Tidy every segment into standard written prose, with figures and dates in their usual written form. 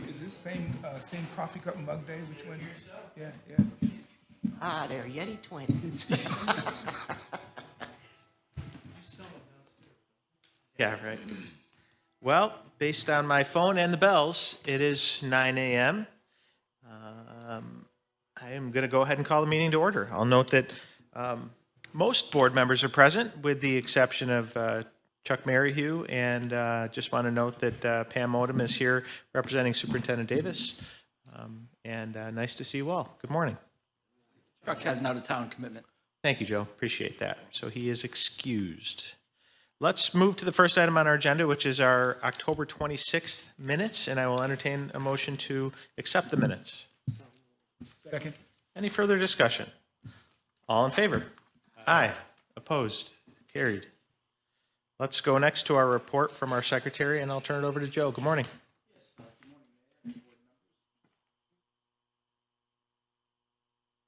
Is this same coffee cup and mug day? Which one? Yeah, yeah. Ah, they're Yeti twins. Yeah, right. Well, based on my phone and the bells, it is 9 a.m. I am going to go ahead and call the meeting to order. I'll note that most board members are present, with the exception of Chuck Maryhue, and just want to note that Pam Odom is here representing Superintendent Davis. And nice to see you all. Good morning. Chuck had an out-of-town commitment. Thank you, Joe. Appreciate that. So he is excused. Let's move to the first item on our agenda, which is our October 26th minutes, and I will entertain a motion to accept the minutes. Second. Any further discussion? All in favor? Aye. Opposed? Carried. Let's go next to our report from our secretary, and I'll turn it over to Joe. Good morning.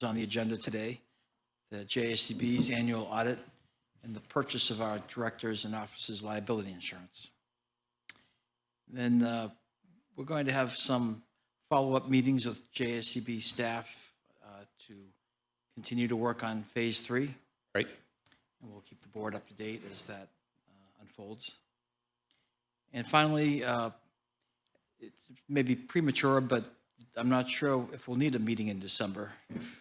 On the agenda today, the JSCB's annual audit and the purchase of our directors and officers' liability insurance. Then we're going to have some follow-up meetings with JSCB staff to continue to work on Phase 3. Right. And we'll keep the board up to date as that unfolds. And finally, it's maybe premature, but I'm not sure if we'll need a meeting in December,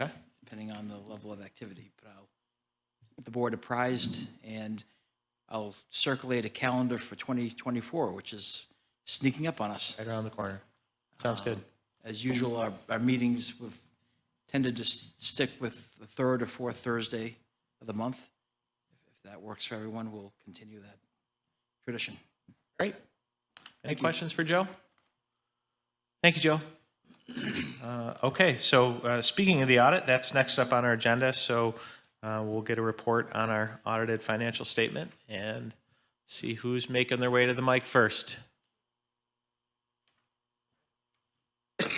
Okay. depending on the level of activity. But I'll keep the board apprised, and I'll circulate a calendar for 2024, which is sneaking up on us. Right around the corner. Sounds good. As usual, our meetings have tended to stick with the third or fourth Thursday of the month. If that works for everyone, we'll continue that tradition. Great. Any questions for Joe? Thank you, Joe. Okay, so speaking of the audit, that's next up on our agenda. So we'll get a report on our audited financial statement and see who's making their way to the mic first. Good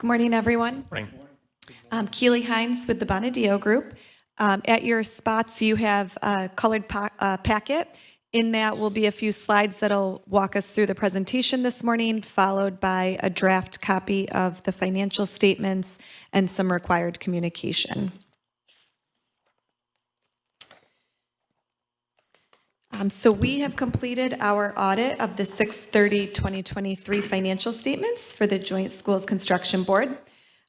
morning, everyone. Morning. Keely Hines with the Bonadio Group. At your spots, you have a colored packet. In that will be a few slides that'll walk us through the presentation this morning, followed by a draft copy of the financial statements and some required communication. So we have completed our audit of the 6/30/2023 financial statements for the Joint Schools Construction Board.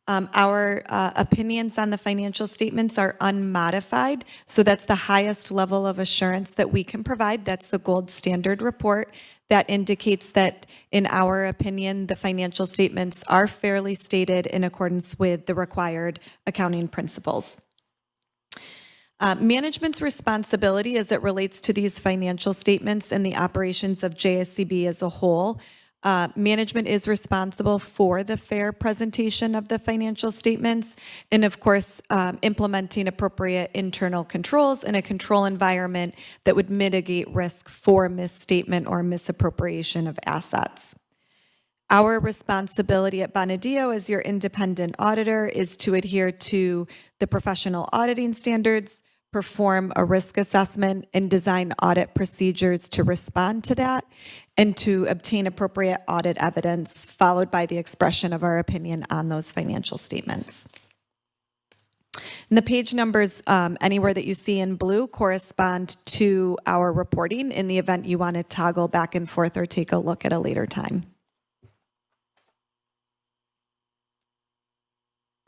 Our opinions on the financial statements are unmodified, so that's the highest level of assurance that we can provide. That's the gold standard report that indicates that, in our opinion, the financial statements are fairly stated in accordance with the required accounting principles. Management's responsibility as it relates to these financial statements and the operations of JSCB as a whole. Management is responsible for the fair presentation of the financial statements and, of course, implementing appropriate internal controls in a control environment that would mitigate risk for misstatement or misappropriation of assets. Our responsibility at Bonadio as your independent auditor is to adhere to the professional auditing standards, perform a risk assessment, and design audit procedures to respond to that, and to obtain appropriate audit evidence, followed by the expression of our opinion on those financial statements. And the page numbers, anywhere that you see in blue, correspond to our reporting in the event you want to toggle back and forth or take a look at a later time.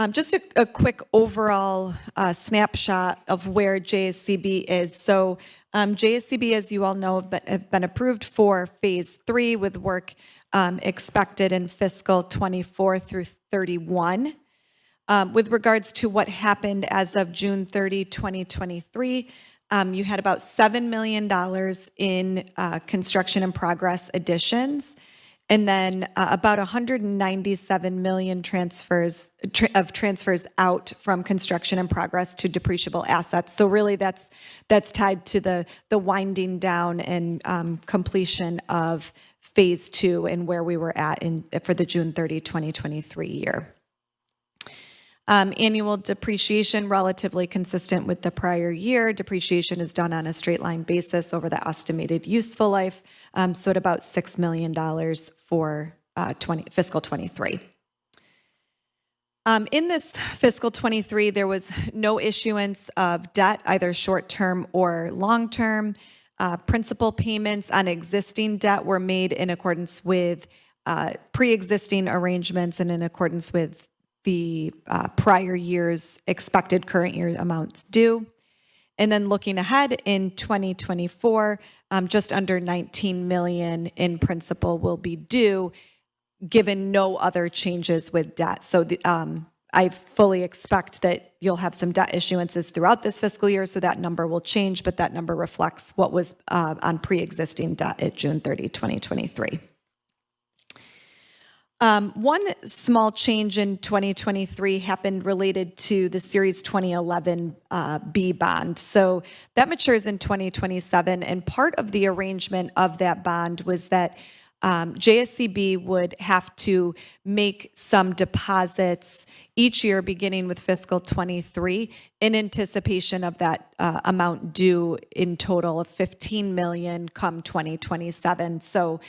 Just a quick overall snapshot of where JSCB is. So JSCB, as you all know, have been approved for Phase 3 with work expected in fiscal 24 through 31. With regards to what happened as of June 30, 2023, you had about $7 million in construction in progress additions, and then about 197 million transfers out from construction in progress to depreciable assets. So really that's tied to the winding down and completion of Phase 2 and where we were at for the June 30, 2023 year. Annual depreciation, relatively consistent with the prior year. Depreciation is done on a straight line basis over the estimated useful life, so at about $6 million for fiscal 23. In this fiscal 23, there was no issuance of debt, either short-term or long-term. Principal payments on existing debt were made in accordance with pre-existing arrangements and in accordance with the prior year's expected current year amounts due. And then looking ahead in 2024, just under $19 million in principal will be due, given no other changes with debt. So I fully expect that you'll have some debt issuances throughout this fiscal year, so that number will change, but that number reflects what was on pre-existing debt at June 30, 2023. One small change in 2023 happened related to the Series 2011 B bond. So that matures in 2027, and part of the arrangement of that bond was that JSCB would have to make some deposits each year beginning with fiscal 23 in anticipation of that amount due in total of $15 million come 2027. So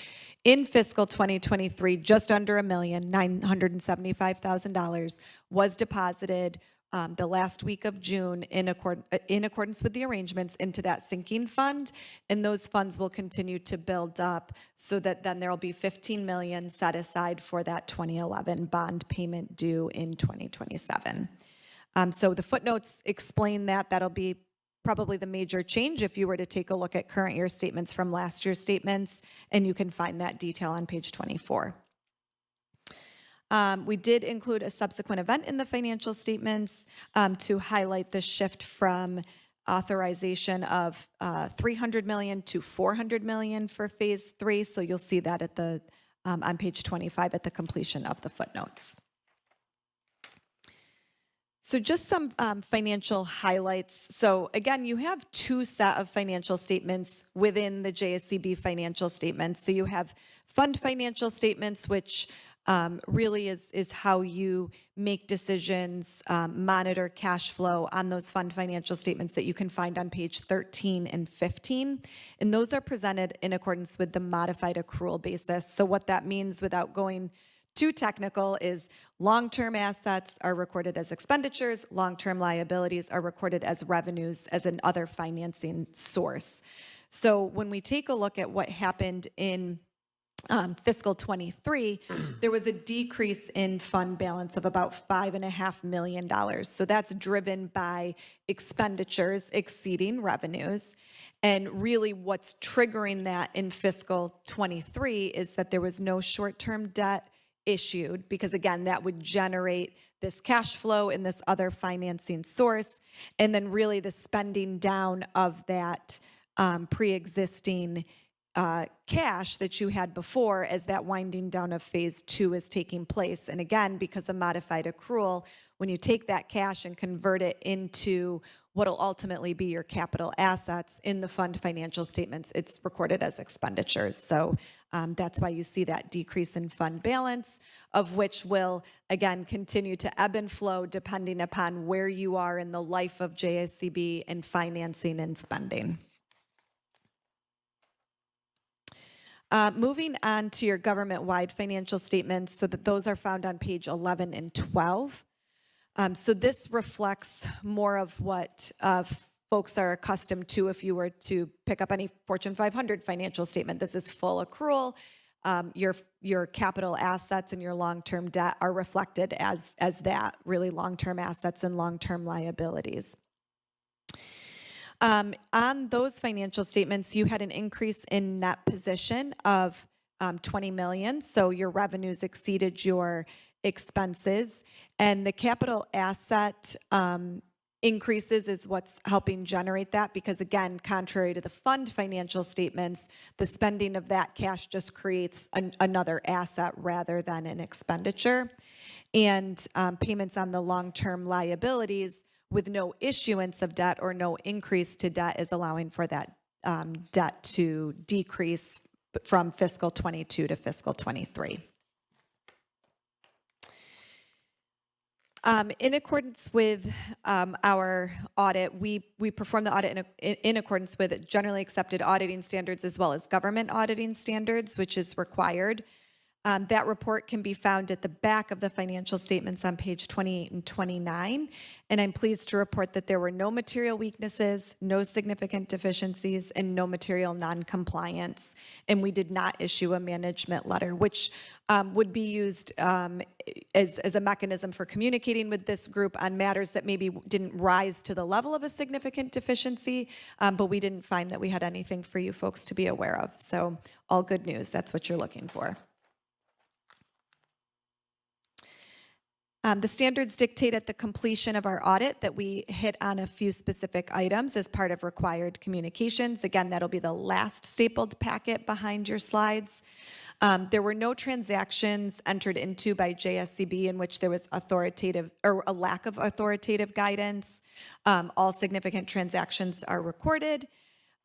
in fiscal 2023, just under $1,975,000 was deposited the last week of June in accordance with the arrangements into that sinking fund, and those funds will continue to build up so that then there will be $15 million set aside for that 2011 bond payment due in 2027. So the footnotes explain that. That'll be probably the major change if you were to take a look at current year statements from last year's statements, and you can find that detail on page 24. We did include a subsequent event in the financial statements to highlight the shift from authorization of $300 million to $400 million for phase 3. So you'll see that at the on page 25 at the completion of the footnotes. So just some financial highlights. So again, you have two set of financial statements within the JSCB financial statements. So you have fund financial statements, which really is how you make decisions, monitor cash flow on those fund financial statements that you can find on page 13 and 15. And those are presented in accordance with the modified accrual basis. So what that means, without going too technical, is long-term assets are recorded as expenditures, long-term liabilities are recorded as revenues as an other financing source. So when we take a look at what happened in fiscal 23, there was a decrease in fund balance of about $5.5 million. So that's driven by expenditures exceeding revenues. And really what's triggering that in fiscal 23 is that there was no short-term debt issued, because again, that would generate this cash flow in this other financing source. And then really the spending down of that pre-existing cash that you had before as that winding down of phase 2 is taking place. And again, because of modified accrual, when you take that cash and convert it into what will ultimately be your capital assets in the fund financial statements, it's recorded as expenditures. So that's why you see that decrease in fund balance, of which will, again, continue to ebb and flow depending upon where you are in the life of JSCB and financing and spending. Moving on to your government-wide financial statements, so that those are found on page 11 and 12. So this reflects more of what folks are accustomed to if you were to pick up any Fortune 500 financial statement. This is full accrual. Your capital assets and your long-term debt are reflected as that, really long-term assets and long-term liabilities. On those financial statements, you had an increase in net position of $20 million. So your revenues exceeded your expenses, and the capital asset increases is what's helping generate that, because again, contrary to the fund financial statements, the spending of that cash just creates another asset rather than an expenditure. And payments on the long-term liabilities with no issuance of debt or no increase to debt is allowing for that debt to decrease from fiscal 22 to fiscal 23. In accordance with our audit, we perform the audit in accordance with generally accepted auditing standards as well as government auditing standards, which is required. That report can be found at the back of the financial statements on page 28 and 29. And I'm pleased to report that there were no material weaknesses, no significant deficiencies, and no material non-compliance. And we did not issue a management letter, which would be used as a mechanism for communicating with this group on matters that maybe didn't rise to the level of a significant deficiency, but we didn't find that we had anything for you folks to be aware of. So all good news. That's what you're looking for. The standards dictate at the completion of our audit that we hit on a few specific items as part of required communications. Again, that'll be the last stapled packet behind your slides. There were no transactions entered into by JSCB in which there was authoritative or a lack of authoritative guidance. All significant transactions are recorded.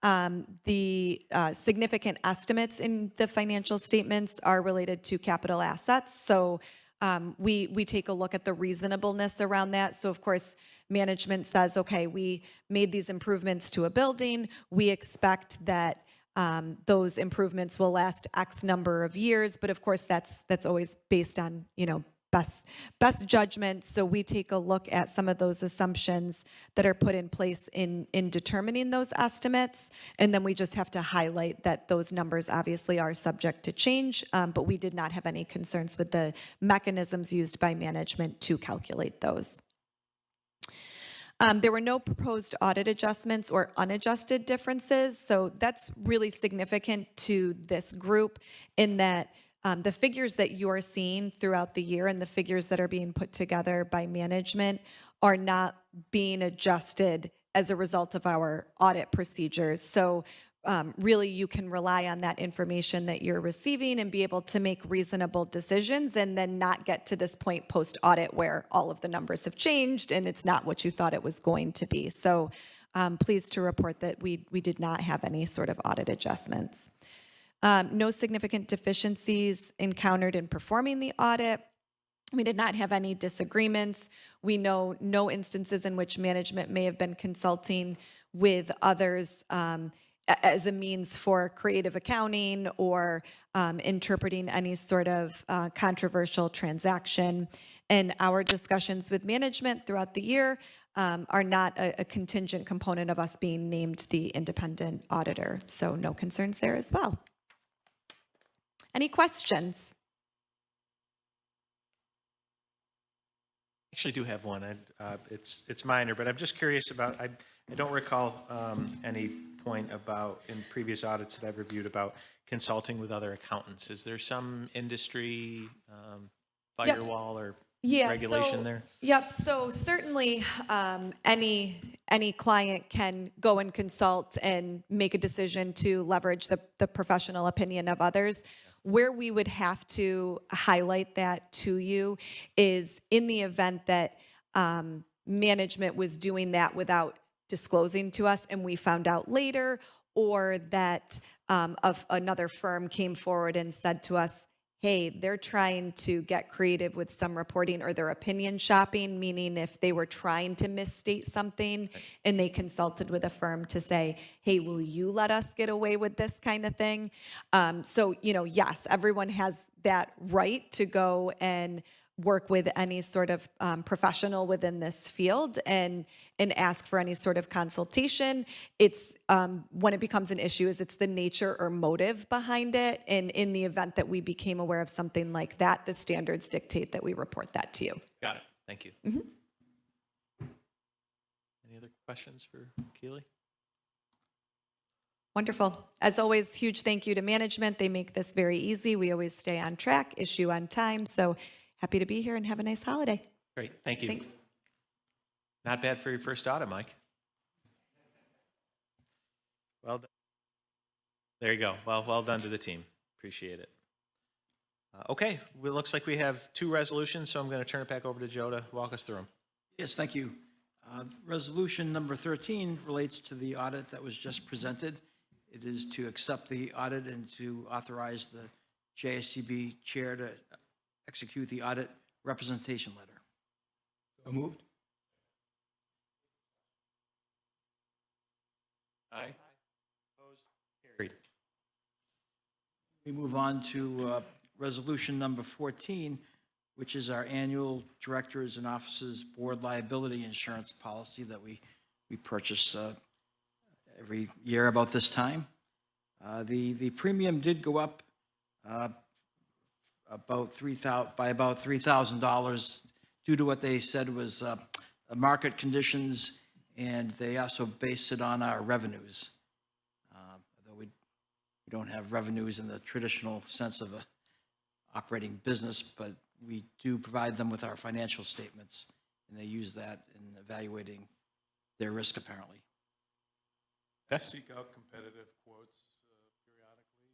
The significant estimates in the financial statements are related to capital assets. So we take a look at the reasonableness around that. So of course, management says, okay, we made these improvements to a building. We expect that those improvements will last X number of years. But of course, that's always based on, best judgment. So we take a look at some of those assumptions that are put in place in determining those estimates. And then we just have to highlight that those numbers obviously are subject to change, but we did not have any concerns with the mechanisms used by management to calculate those. There were no proposed audit adjustments or unadjusted differences. So that's really significant to this group in that the figures that you're seeing throughout the year and the figures that are being put together by management are not being adjusted as a result of our audit procedures. So really you can rely on that information that you're receiving and be able to make reasonable decisions and then not get to this point post-audit where all of the numbers have changed and it's not what you thought it was going to be. So pleased to report that we did not have any sort of audit adjustments. No significant deficiencies encountered in performing the audit. We did not have any disagreements. We know no instances in which management may have been consulting with others as a means for creative accounting or interpreting any sort of controversial transaction. And our discussions with management throughout the year are not a contingent component of us being named the independent auditor. So no concerns there as well. Any questions? Actually do have one. It's minor, but I'm just curious about, I don't recall any point about in previous audits that I've reviewed about consulting with other accountants. Is there some industry firewall or regulation there? Yep. So certainly any client can go and consult and make a decision to leverage the professional opinion of others. Where we would have to highlight that to you is in the event that management was doing that without disclosing to us and we found out later, or that another firm came forward and said to us, hey, they're trying to get creative with some reporting or they're opinion shopping, meaning if they were trying to misstate something and they consulted with a firm to say, hey, will you let us get away with this kind of thing? So, yes, everyone has that right to go and work with any sort of professional within this field and ask for any sort of consultation. It's when it becomes an issue is it's the nature or motive behind it. And in the event that we became aware of something like that, the standards dictate that we report that to you. Got it. Thank you. Mm-hmm. Any other questions for Keely? Wonderful. As always, huge thank you to management. They make this very easy. We always stay on track, issue on time. So happy to be here and have a nice holiday. Great. Thank you. Thanks. Not bad for your first audit, Mike. Well done. There you go. Well done to the team. Appreciate it. Okay. It looks like we have two resolutions, so I'm going to turn it back over to Joe to walk us through them. Yes, thank you. Resolution number 13 relates to the audit that was just presented. It is to accept the audit and to authorize the JSCB Chair to execute the audit representation letter. So moved. Aye. Carried. We move on to resolution number 14, which is our annual Directors and Officers Board Liability Insurance Policy that we purchase every year about this time. The premium did go up by about $3,000 due to what they said was market conditions, and they also based it on our revenues. Although we don't have revenues in the traditional sense of a operating business, but we do provide them with our financial statements, and they use that in evaluating their risk, apparently. Yes. Seek out competitive quotes periodically, or?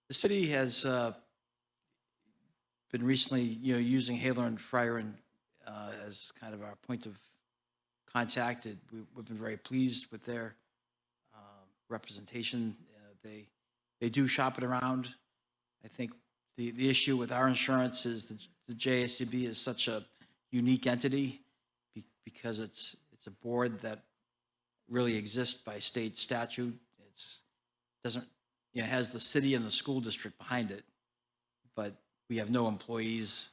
The city has been recently, using Haler and Fryer as kind of our point of contact. We've been very pleased with their representation. They do shop it around. I think the issue with our insurance is the JSCB is such a unique entity because it's a board that really exists by state statute. It has the city and the school district behind it, but we have no employees.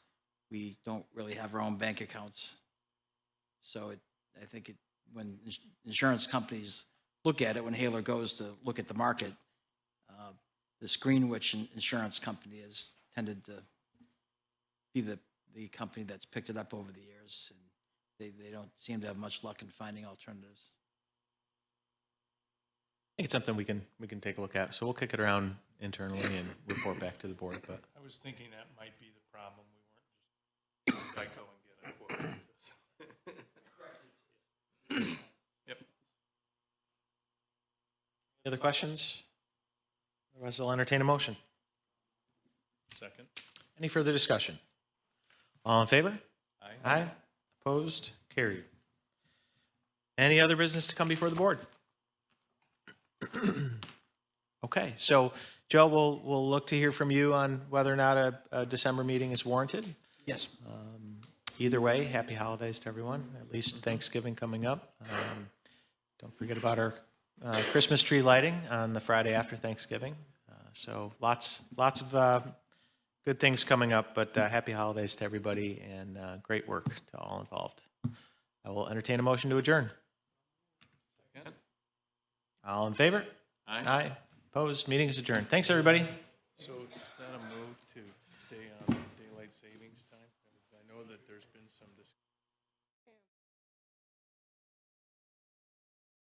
We don't really have our own bank accounts. So I think when insurance companies look at it, when Haler goes to look at the market, this Greenwich Insurance Company has tended to be the company that's picked it up over the years, and they don't seem to have much luck in finding alternatives. I think it's something we can take a look at. So we'll kick it around internally and report back to the board. But I was thinking that might be the problem. We weren't just Geico and get a quote like this. Yep. any other questions? Otherwise, I'll entertain a motion. Second. Any further discussion? All in favor? Aye. Aye. Opposed? Carried. Any other business to come before the board? Okay, so Joe, we'll look to hear from you on whether or not a December meeting is warranted. Yes. Either way, happy holidays to everyone, at least Thanksgiving coming up. Don't forget about our Christmas tree lighting on the Friday after Thanksgiving. So lots of good things coming up, but happy holidays to everybody and great work to all involved. I will entertain a motion to adjourn. Second. All in favor? Aye. Aye. Opposed? Meeting is adjourned. Thanks, everybody. So is that a move to stay on daylight savings time? I know that there's been some discussion.